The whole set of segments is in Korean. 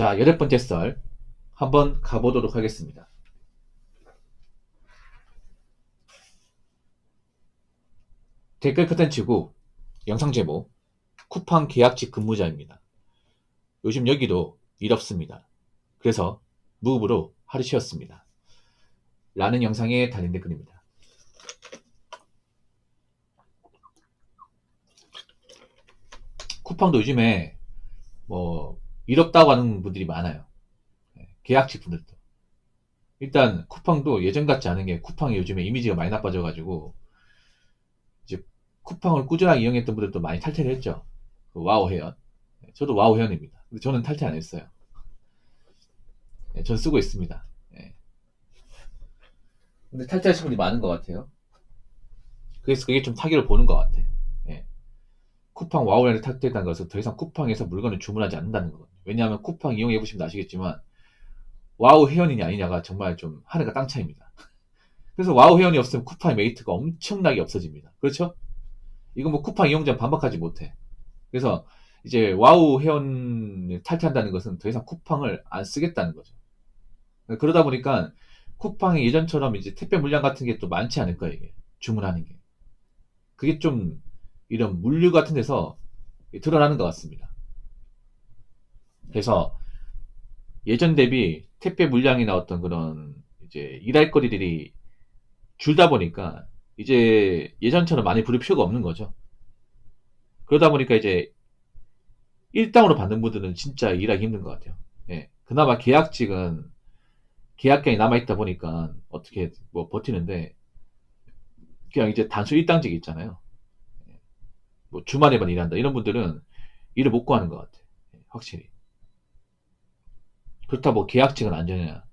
자, 8번째 썰 한번 가보도록 하겠습니다. 댓글 컨텐츠고 영상 제목 쿠팡 계약직 근무자입니다. 요즘 여기도 일 없습니다. 그래서 무급으로 하루 쉬었습니다. 라는 영상에 달린 댓글입니다. 쿠팡도 요즘에 일 없다고 하는 분들이 많아요. 계약직 분들도. 일단 쿠팡도 예전 같지 않은 게 쿠팡이 요즘에 이미지가 많이 나빠져가지고 이제 쿠팡을 꾸준하게 이용했던 분들도 많이 탈퇴를 했죠. 그 와우 회원. 저도 와우 회원입니다. 근데 저는 탈퇴 안 했어요. 전 쓰고 있습니다. 예. 근데 탈퇴하신 분이 많은 것 같아요. 그래서 그게 좀 타격을 보는 것 같아. 예. 쿠팡 와우회원을 탈퇴했다는 것은 더 이상 쿠팡에서 물건을 주문하지 않는다는 거거든요. 왜냐하면 쿠팡 이용해보시면 아시겠지만 와우 회원이냐 아니냐가 정말 좀 하늘과 땅 차이입니다. 그래서 와우 회원이 없으면 쿠팡의 메리트가 엄청나게 없어집니다. 그렇죠? 이건 뭐 쿠팡 이용자는 반박하지 못해. 그래서 이제 와우 회원을 탈퇴한다는 것은 더 이상 쿠팡을 안 쓰겠다는 거죠. 그러다 보니까 쿠팡이 예전처럼 이제 택배 물량 같은 게 또 많지 않을 거예요, 이게. 주문하는 게. 그게 좀 이런 물류 같은 데서 드러나는 것 같습니다. 그래서 예전 대비 택배 물량이나 어떤 그런 이제 일할 거리들이 줄다 보니까 이제 예전처럼 많이 부를 필요가 없는 거죠. 그러다 보니까 이제 일당으로 받는 분들은 진짜 일하기 힘든 것 같아요. 예. 그나마 계약직은 계약경이 남아있다 보니까 어떻게 뭐 버티는데 그냥 이제 단순 일당직 있잖아요. 뭐 주말에만 일한다 이런 분들은 일을 못 구하는 것 같아. 확실히. 그렇다 뭐 계약직은 안전해야.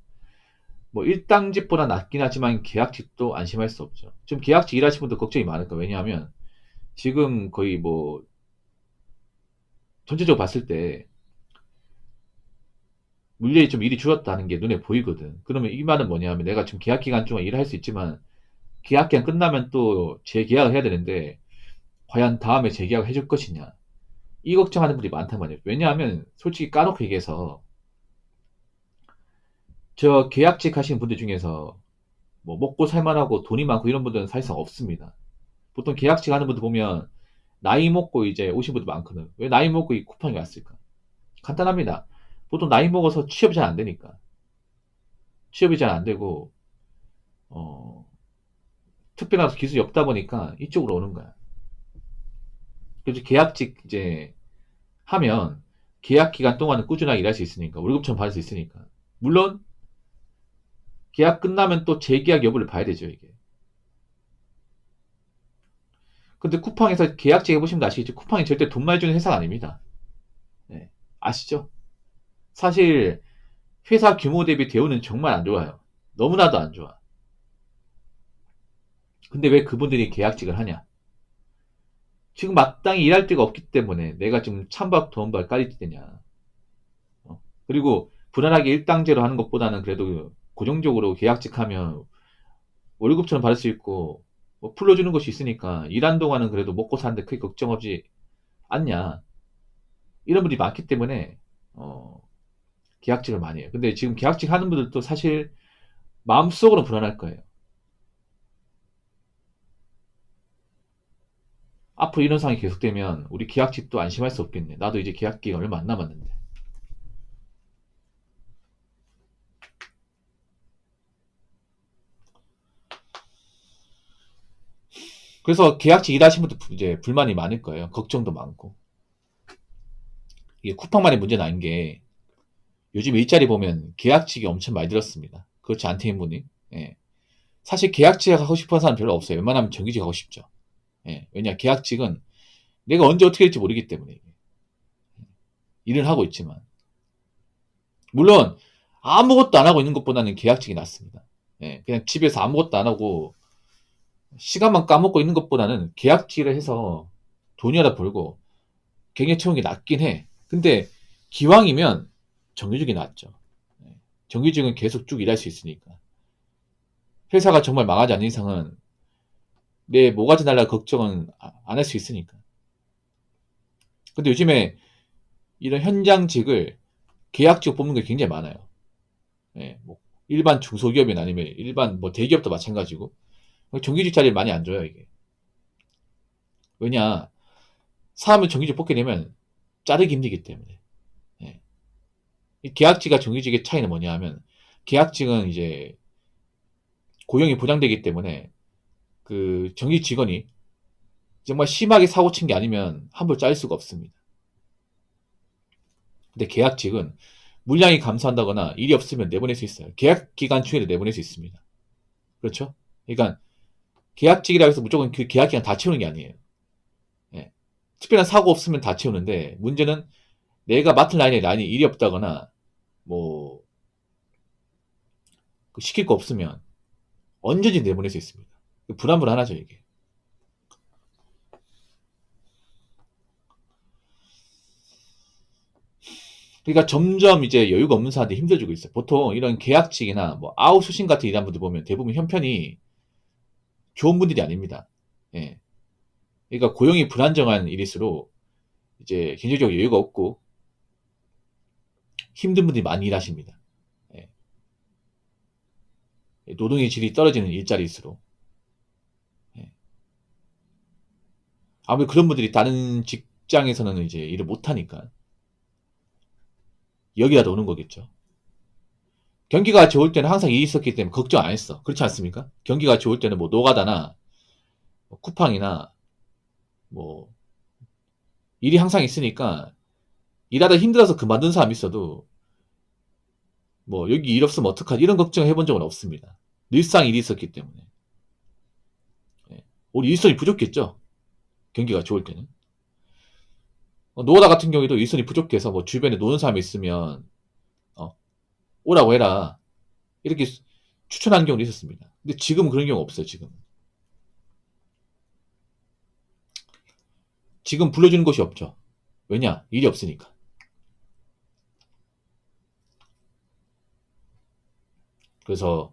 뭐 일당직보다 낫긴 하지만 계약직도 안심할 수 없죠. 지금 계약직 일하시는 분들 걱정이 많을 거예요. 왜냐하면 지금 거의 뭐 전체적으로 봤을 때 물량이 좀 일이 줄었다는 게 눈에 보이거든. 그러면 이 말은 뭐냐면 내가 지금 계약 기간 동안 일을 할 수 있지만 계약 기간 끝나면 또 재계약을 해야 되는데 과연 다음에 재계약을 해줄 것이냐. 이 걱정하는 분들이 많단 말이에요. 왜냐하면 솔직히 까놓고 얘기해서 저 계약직 하시는 분들 중에서 뭐 먹고 살만하고 돈이 많고 이런 분들은 사실상 없습니다. 보통 계약직 하는 분들 보면 나이 먹고 이제 오신 분들 많거든. 왜 나이 먹고 이 쿠팡에 왔을까? 간단합니다. 보통 나이 먹어서 취업이 잘 안 되니까. 취업이 잘 안 되고 어, 특별한 기술이 없다 보니까 이쪽으로 오는 거야. 그래서 계약직 이제 하면 계약 기간 동안은 꾸준하게 일할 수 있으니까 월급처럼 받을 수 있으니까 물론 계약 끝나면 또 재계약 여부를 봐야 되죠 이게. 근데 쿠팡에서 계약직 해보시면 아시겠죠. 쿠팡이 절대 돈 많이 주는 회사가 아닙니다. 네. 아시죠? 사실 회사 규모 대비 대우는 정말 안 좋아요. 너무나도 안 좋아. 근데 왜 그분들이 계약직을 하냐? 지금 마땅히 일할 데가 없기 때문에 내가 지금 찬밥 더운발 깔릴 때냐. 그리고 불안하게 일당제로 하는 것보다는 그래도 고정적으로 계약직 하면 월급처럼 받을 수 있고 뭐 풀러주는 것이 있으니까 일한 동안은 그래도 먹고 사는데 크게 걱정 없지 않냐. 이런 분들이 많기 때문에 계약직을 많이 해요. 근데 지금 계약직 하는 분들도 사실 마음속으로 불안할 거예요. 앞으로 이런 상황이 계속되면 우리 계약직도 안심할 수 없겠네. 나도 이제 계약 기간 얼마 안 남았는데. 그래서 계약직 일하시는 분들 이제 불만이 많을 거예요. 걱정도 많고. 이게 쿠팡만의 문제는 아닌 게 요즘 일자리 보면 계약직이 엄청 많이 들었습니다. 그렇지 않대인 분이. 예. 사실 계약직 하고 싶은 사람 별로 없어요. 웬만하면 정규직 하고 싶죠. 예. 왜냐 계약직은 내가 언제 어떻게 될지 모르기 때문에 일을 하고 있지만 물론 아무것도 안 하고 있는 것보다는 계약직이 낫습니다. 예. 그냥 집에서 아무것도 안 하고 시간만 까먹고 있는 것보다는 계약직을 해서 돈이라도 벌고 경력 채우는 게 낫긴 해. 근데 기왕이면 정규직이 낫죠. 예. 정규직은 계속 쭉 일할 수 있으니까. 회사가 정말 망하지 않는 이상은 내 모가지 날라 걱정은 안 할 수 있으니까. 근데 요즘에 이런 현장직을 계약직 뽑는 게 굉장히 많아요. 예, 뭐 일반 중소기업이나 아니면 일반 뭐 대기업도 마찬가지고 정규직 자리를 많이 안 줘요 이게. 왜냐, 사람을 정규직 뽑게 되면 자르기 힘들기 때문에. 예. 이 계약직과 정규직의 차이는 뭐냐 하면, 계약직은 이제 고용이 보장되기 때문에 그 정규직 직원이 정말 심하게 사고 친 게 아니면 함부로 자를 수가 없습니다. 근데 계약직은 물량이 감소한다거나 일이 없으면 내보낼 수 있어요. 계약 기간 중에도 내보낼 수 있습니다. 그렇죠? 그러니까 계약직이라고 해서 무조건 그 계약 기간 다 채우는 게 아니에요. 예. 특별한 사고 없으면 다 채우는데, 문제는 내가 맡은 라인에 일이 없다거나 뭐 시킬 거 없으면 언제든지 내보낼 수 있습니다. 불안불안하죠 이게. 그러니까 점점 이제 여유가 없는 사람들이 힘들어지고 있어요. 보통 이런 계약직이나 뭐 아웃소싱 같은 일하는 분들 보면 대부분 형편이 좋은 분들이 아닙니다. 예. 그러니까 고용이 불안정한 일일수록 이제 경제적으로 여유가 없고 힘든 분들이 많이 일하십니다. 예. 노동의 질이 떨어지는 일자리일수록. 예. 아무래도 그런 분들이 다른 직장에서는 이제 일을 못하니까 여기라도 오는 거겠죠. 경기가 좋을 때는 항상 일이 있었기 때문에 걱정 안 했어. 그렇지 않습니까? 경기가 좋을 때는 뭐 노가다나 뭐 쿠팡이나 뭐 일이 항상 있으니까 일하다 힘들어서 그만둔 사람 있어도 뭐 여기 일 없으면 어떡하지 이런 걱정 해본 적은 없습니다. 늘상 일이 있었기 때문에. 예. 우리 일손이 부족했죠. 경기가 좋을 때는. 노가다 같은 경우에도 일손이 부족해서 뭐 주변에 노는 사람이 있으면 오라고 해라 이렇게 추천하는 경우도 있었습니다. 근데 지금은 그런 경우 없어요. 지금 불러주는 곳이 없죠. 왜냐? 일이 없으니까. 그래서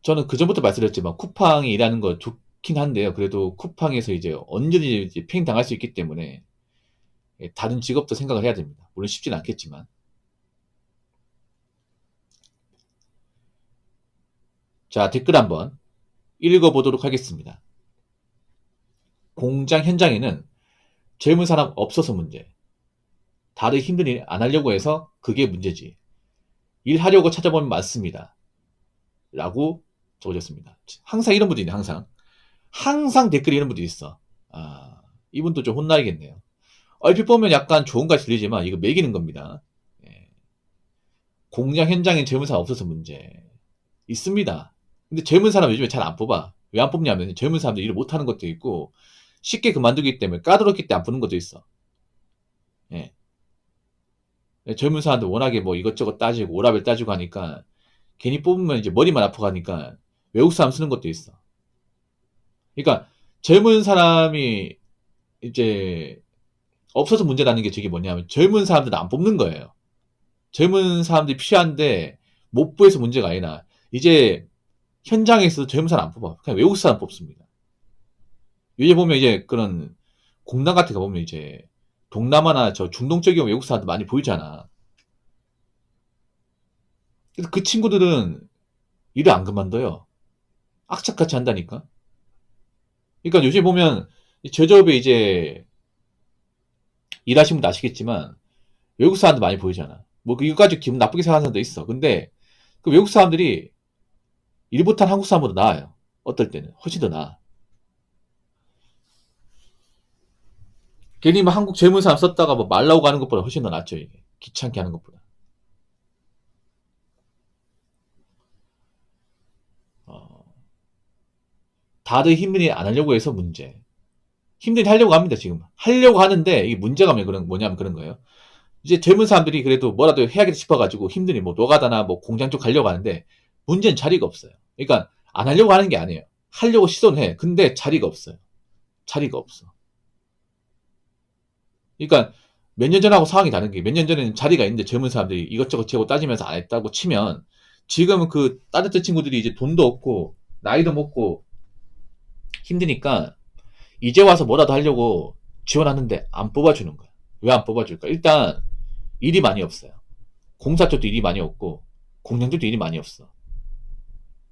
저는 그전부터 말씀드렸지만 쿠팡이 일하는 거 좋긴 한데요. 그래도 쿠팡에서 이제 언제든지 팽당할 수 있기 때문에 다른 직업도 생각을 해야 됩니다. 물론 쉽진 않겠지만. 자, 댓글 한번 읽어보도록 하겠습니다. 공장 현장에는 젊은 사람 없어서 문제. 다들 힘든 일 안 하려고 해서 그게 문제지. 일하려고 찾아보면 많습니다. 라고 적어졌습니다. 항상 이런 분들이 있네, 항상. 항상 댓글에 이런 분들이 있어. 아, 이분도 좀 혼나야겠네요. 얼핏 보면 약간 좋은 같이 들리지만 이거 매기는 겁니다. 예. 공장 현장엔 젊은 사람 없어서 문제. 있습니다. 근데 젊은 사람 요즘에 잘 안 뽑아. 왜 안 뽑냐면 젊은 사람들 일을 못하는 것도 있고 쉽게 그만두기 때문에 까다롭기 때문에 안 뽑는 것도 있어. 예. 젊은 사람들 워낙에 뭐 이것저것 따지고 오라벨 따지고 하니까 괜히 뽑으면 이제 머리만 아프가니까 외국 사람 쓰는 것도 있어. 그러니까 젊은 사람이 이제 없어서 문제라는 게 저게 뭐냐면 젊은 사람들은 안 뽑는 거예요. 젊은 사람들이 필요한데 못 구해서 문제가 아니라 이제 현장에서 젊은 사람 안 뽑아. 그냥 외국 사람 뽑습니다. 요즘 보면 이제 그런 공단 같은 거 보면 이제 동남아나 저 중동 쪽에 외국 사람들 많이 보이잖아. 그래서 그 친구들은 일을 안 그만둬요. 악착같이 한다니까. 그러니까 요즘 보면 제조업에 이제 일하시는 분 아시겠지만 외국 사람들 많이 보이잖아. 뭐 이거 가지고 기분 나쁘게 생각하는 사람도 있어. 근데 그 외국 사람들이 일 못한 한국 사람보다 나아요. 어떨 때는 훨씬 더 나아. 괜히 뭐 한국 젊은 사람 썼다가 뭐 말 나오고 하는 것보다 훨씬 더 낫죠. 이게 귀찮게 하는 것보다. 어, 다들 힘든 일 안 하려고 해서 문제. 힘든 일 하려고 합니다. 지금 하려고 하는데 이게 문제가 뭐냐면 그런 거예요. 이제 젊은 사람들이 그래도 뭐라도 해야겠다 싶어가지고 힘든 일, 뭐 노가다나 뭐 공장 쪽 가려고 하는데 문제는 자리가 없어요. 그러니까 안 하려고 하는 게 아니에요. 하려고 시도는 해. 근데 자리가 없어요. 자리가 없어. 그러니까 몇 년 전하고 상황이 다른 게 몇 년 전에는 자리가 있는데 젊은 사람들이 이것저것 재고 따지면서 안 했다고 치면 지금은 그 따뜻한 친구들이 이제 돈도 없고 나이도 먹고 힘드니까 이제 와서 뭐라도 하려고 지원하는데 안 뽑아주는 거야. 왜 안 뽑아줄까? 일단 일이 많이 없어요. 공사 쪽도 일이 많이 없고 공장 쪽도 일이 많이 없어.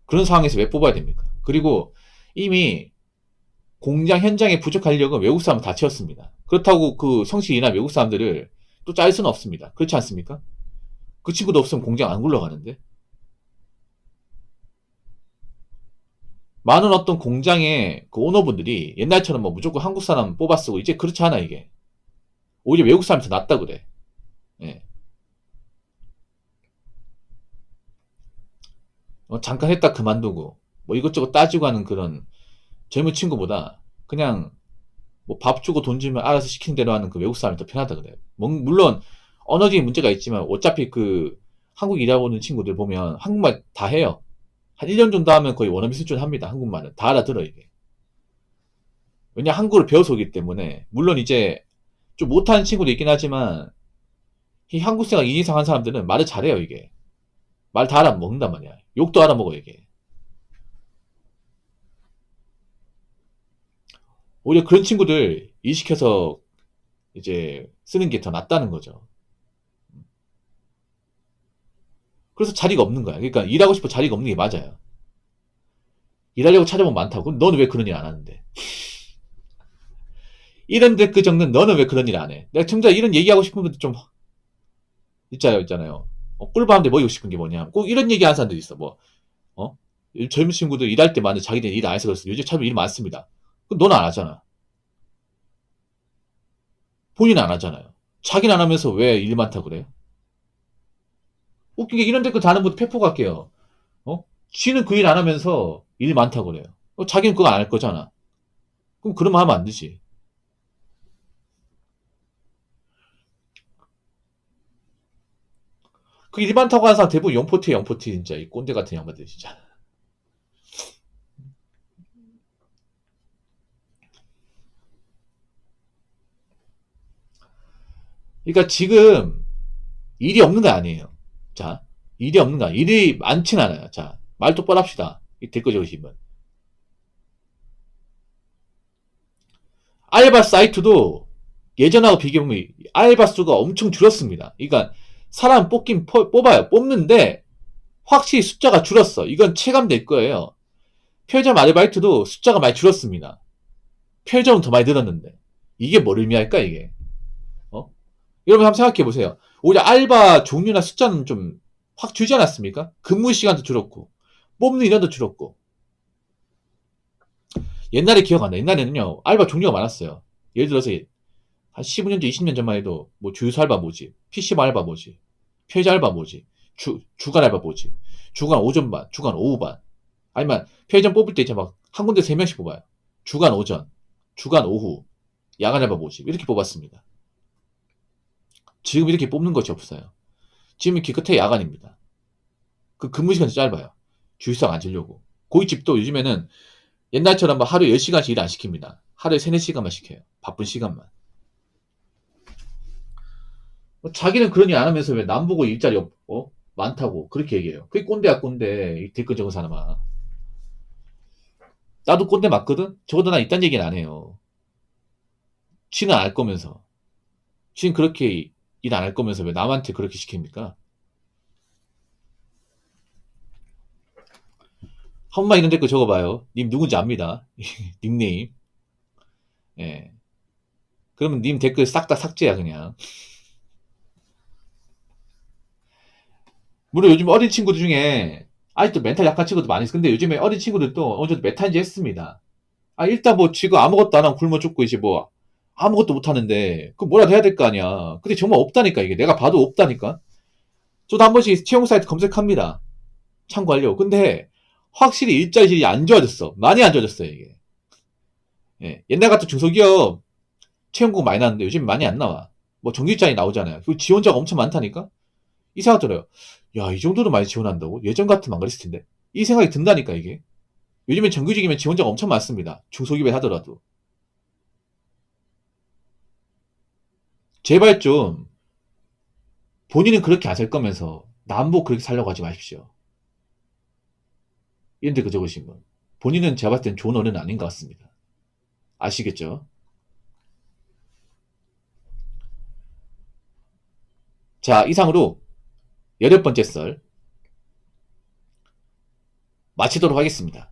그런 상황에서 왜 뽑아야 됩니까? 그리고 이미 공장 현장에 부족한 인력은 외국 사람 다 채웠습니다. 그렇다고 그 성실히 일한 외국 사람들을 또 짤 수는 없습니다. 그렇지 않습니까? 그 친구도 없으면 공장 안 굴러가는데. 많은 어떤 공장의 그 오너분들이 옛날처럼 뭐 무조건 한국 사람 뽑아 쓰고 이제 그렇지 않아 이게. 오히려 외국 사람이 더 낫다 그래. 예. 잠깐 했다 그만두고 뭐 이것저것 따지고 하는 그런 젊은 친구보다 그냥 뭐 밥 주고 돈 주면 알아서 시키는 대로 하는 그 외국 사람이 더 편하다 그래요. 물론 언어적인 문제가 있지만 어차피 그 한국 일하고 오는 친구들 보면 한국말 다 해요. 한 1년 정도 하면 거의 원어민 수준 합니다. 한국말은 다 알아들어 이게. 왜냐 한국어를 배워서 오기 때문에. 물론 이제 좀 못하는 친구도 있긴 하지만 이 한국 생활 2년 이상 한 사람들은 말을 잘해요 이게. 말 다 알아먹는단 말이야. 욕도 알아먹어 이게. 오히려 그런 친구들 일시켜서 이제 쓰는 게 더 낫다는 거죠. 그래서 자리가 없는 거야. 그러니까 일하고 싶어 자리가 없는 게 맞아요. 일하려고 찾아보면 많다고. 그럼 너는 왜 그런 일 안 하는데? 이런 댓글 적는 너는 왜 그런 일 안 해? 내가 정작 이런 얘기하고 싶은 분들 좀 있잖아요. 꿀밤인데 먹이고 싶은 게 뭐냐. 꼭 이런 얘기 하는 사람들 있어. 뭐, 어? 젊은 친구들 일할 때 많은 자기들 일 안 해서 그랬어. 요즘 참 일 많습니다. 그럼 너는 안 하잖아. 본인은 안 하잖아요. 자기는 안 하면서 왜 일 많다 그래요? 웃긴 게 이런 댓글 다는 분들 페포 갈게요. 지는 그 일 안 하면서 일 많다 그래요. 자기는 그거 안 할 거잖아. 그럼 그러면 하면 안 되지. 그 일 많다고 하는 사람 대부분 영포티에 영포티 진짜 이 꼰대 같은 양반들 진짜. 그러니까 지금 일이 없는 거 아니에요. 자, 일이 없는 거 아니에요. 일이 많진 않아요. 자, 말 똑바로 합시다. 이 댓글 적으시면. 알바 사이트도 예전하고 비교해보면 알바 수가 엄청 줄었습니다. 그러니까 사람 뽑긴 뽑아요. 뽑는데 확실히 숫자가 줄었어. 이건 체감될 거예요. 편의점 아르바이트도 숫자가 많이 줄었습니다. 편의점은 더 많이 늘었는데. 이게 뭘 의미할까, 이게? 어? 여러분 한번 생각해 보세요. 오히려 알바 종류나 숫자는 좀 확 줄지 않았습니까? 근무 시간도 줄었고, 뽑는 인원도 줄었고. 옛날에 기억 안 나. 옛날에는요, 알바 종류가 많았어요. 예를 들어서 한 15년 전, 20년 전만 해도 뭐 주유소 알바 뭐지, PC방 알바 뭐지, 편의점 알바 뭐지, 주간 알바 뭐지, 주간 오전반, 주간 오후반. 아니면 편의점 뽑을 때 이제 막 한 군데 3명씩 뽑아요. 주간 오전, 주간 오후, 야간 알바 모집 이렇게 뽑았습니다. 지금 이렇게 뽑는 것이 없어요. 지금 이렇게 끝에 야간입니다. 그 근무 시간이 짧아요. 주유소가 앉으려고. 고깃집도 요즘에는 옛날처럼 막 하루에 10시간씩 일 안 시킵니다. 하루에 3, 4시간만 시켜요. 바쁜 시간만. 자기는 그런 일 안 하면서 왜 남 보고 일자리 많다고 그렇게 얘기해요. 그게 꼰대야 꼰대. 이 댓글 적은 사람아. 나도 꼰대 맞거든? 적어도 난 이딴 얘기는 안 해요. 지는 안 할 거면서. 지는 그렇게 일 안 할 거면서 왜 남한테 그렇게 시킵니까? 한 번만 이런 댓글 적어봐요. 님 누군지 압니다. 닉네임. 예. 그러면 님 댓글 싹 다 삭제야 그냥. 물론 요즘 어린 친구들 중에 아직도 멘탈 약한 친구도 많이 있어. 근데 요즘에 어린 친구들도 어느 정도 메타인지 했습니다. 일단 뭐 지금 아무것도 안 하고 굶어 죽고 이제 뭐 아무것도 못 하는데 그 뭐라도 해야 될 거 아니야. 근데 정말 없다니까 이게. 내가 봐도 없다니까. 저도 한 번씩 채용 사이트 검색합니다. 참고하려고. 근데 확실히 일자리 질이 안 좋아졌어. 많이 안 좋아졌어요 이게. 예. 옛날 같은 중소기업 채용공 많이 나왔는데 요즘 많이 안 나와. 뭐 정규직장이 나오잖아요. 그 지원자가 엄청 많다니까? 이 생각 들어요. 야, 이 정도로 많이 지원한다고? 예전 같으면 안 그랬을 텐데. 이 생각이 든다니까, 이게. 요즘엔 정규직이면 지원자가 엄청 많습니다. 중소기업에 하더라도. 제발 좀, 본인은 그렇게 안 살 거면서, 남보고 그렇게 살려고 하지 마십시오. 이런데 그 적으신 분. 본인은 제가 봤을 땐 좋은 어른은 아닌 것 같습니다. 아시겠죠? 자, 이상으로 8번째 썰 마치도록 하겠습니다.